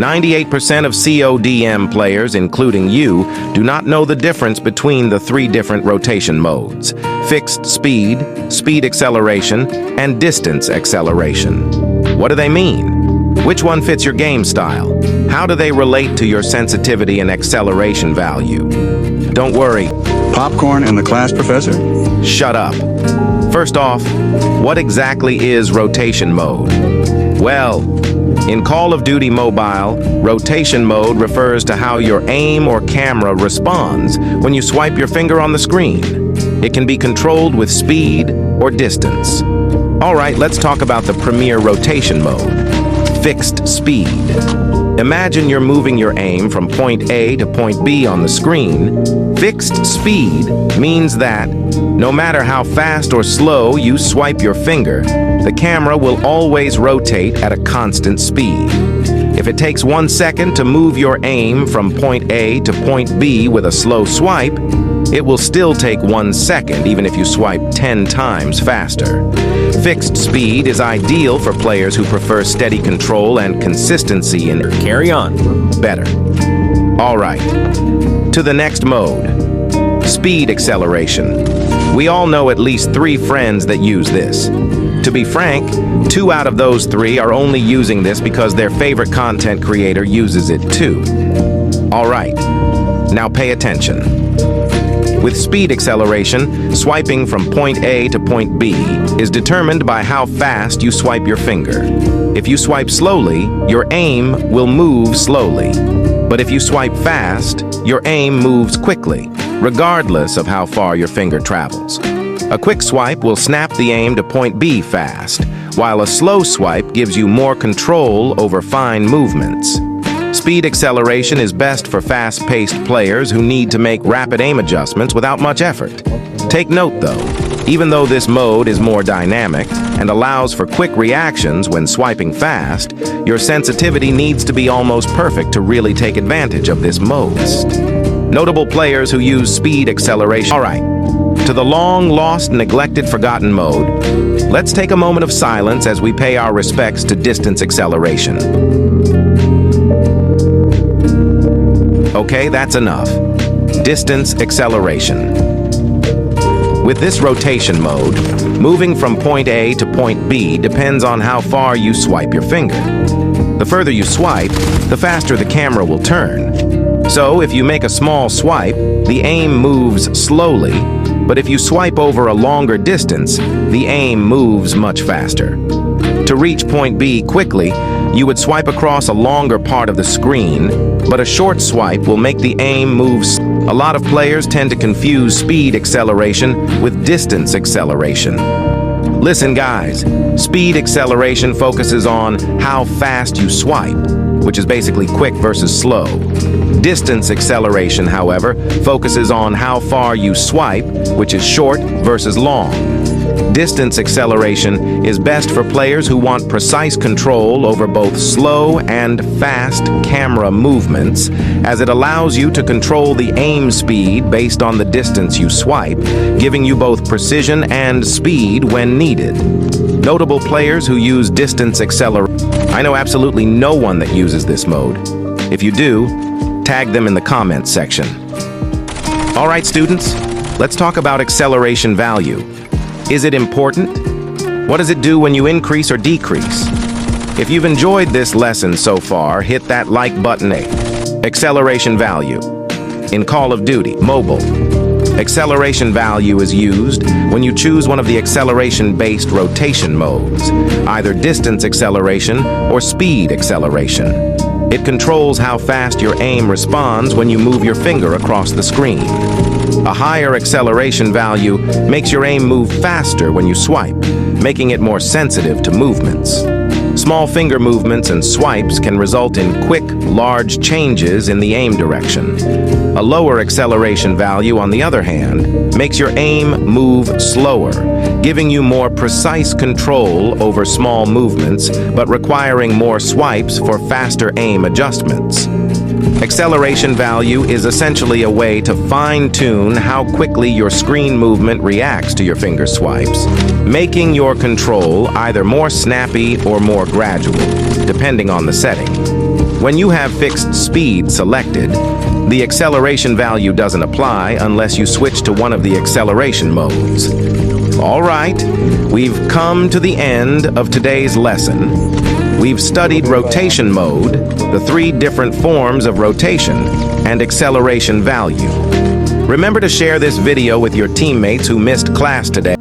98% of CODM players, including you, do not know the difference between the three different rotation modes: fixed speed, speed acceleration, and distance acceleration. What do they mean? Which one fits your game style? How do they relate to your sensitivity and acceleration value? Don't worry. Popcorn in the class, Professor? Shut up. First off, what exactly is rotation mode? Well, in Call of Duty Mobile, rotation mode refers to how your aim or camera responds when you swipe your finger on the screen. It can be controlled with speed or distance. All right, let's talk about the premier rotation mode: fixed speed. Imagine you're moving your aim from point A to point B on the screen. Fixed speed means that no matter how fast or slow you swipe your finger, the camera will always rotate at a constant speed. If it takes 1 second to move your aim from point A to point B with a slow swipe, it will still take 1 second even if you swipe 10 times faster. Fixed speed is ideal for players who prefer steady control and consistency in carry on better. All right, to the next mode: speed acceleration. We all know at least 3 friends that use this. To be frank, 2 out of those 3 are only using this because their favorite content creator uses it too. All right, now pay attention. With speed acceleration, swiping from point A to point B is determined by how fast you swipe your finger. If you swipe slowly, your aim will move slowly. But if you swipe fast, your aim moves quickly, regardless of how far your finger travels. A quick swipe will snap the aim to point B fast, while a slow swipe gives you more control over fine movements. Speed acceleration is best for fast-paced players who need to make rapid aim adjustments without much effort. Take note, though, even though this mode is more dynamic and allows for quick reactions when swiping fast, your sensitivity needs to be almost perfect to really take advantage of this mode. Notable players who use speed acceleration. All right, to the long-lost, neglected, forgotten mode, let's take a moment of silence as we pay our respects to distance acceleration. Okay, that's enough. Distance acceleration. With this rotation mode, moving from point A to point B depends on how far you swipe your finger. The further you swipe, the faster the camera will turn. So if you make a small swipe, the aim moves slowly, but if you swipe over a longer distance, the aim moves much faster. To reach point B quickly, you would swipe across a longer part of the screen, but a short swipe will make the aim move. A lot of players tend to confuse speed acceleration with distance acceleration. Listen, guys, speed acceleration focuses on how fast you swipe, which is basically quick versus slow. Distance acceleration, however, focuses on how far you swipe, which is short versus long. Distance acceleration is best for players who want precise control over both slow and fast camera movements, as it allows you to control the aim speed based on the distance you swipe, giving you both precision and speed when needed. Notable players who use distance acceleration. I know absolutely no one that uses this mode. If you do, tag them in the comments section. All right, students, let's talk about acceleration value. Is it important? What does it do when you increase or decrease? If you've enjoyed this lesson so far, hit that like button. Acceleration value. In Call of Duty Mobile, acceleration value is used when you choose one of the acceleration-based rotation modes, either distance acceleration or speed acceleration. It controls how fast your aim responds when you move your finger across the screen. A higher acceleration value makes your aim move faster when you swipe, making it more sensitive to movements. Small finger movements and swipes can result in quick, large changes in the aim direction. A lower acceleration value, on the other hand, makes your aim move slower, giving you more precise control over small movements, but requiring more swipes for faster aim adjustments. Acceleration value is essentially a way to fine-tune how quickly your screen movement reacts to your finger swipes, making your control either more snappy or more gradual, depending on the setting. When you have fixed speed selected, the acceleration value doesn't apply unless you switch to one of the acceleration modes. All right, we've come to the end of today's lesson. We've studied rotation mode, the 3 different forms of rotation, and acceleration value. Remember to share this video with your teammates who missed class today.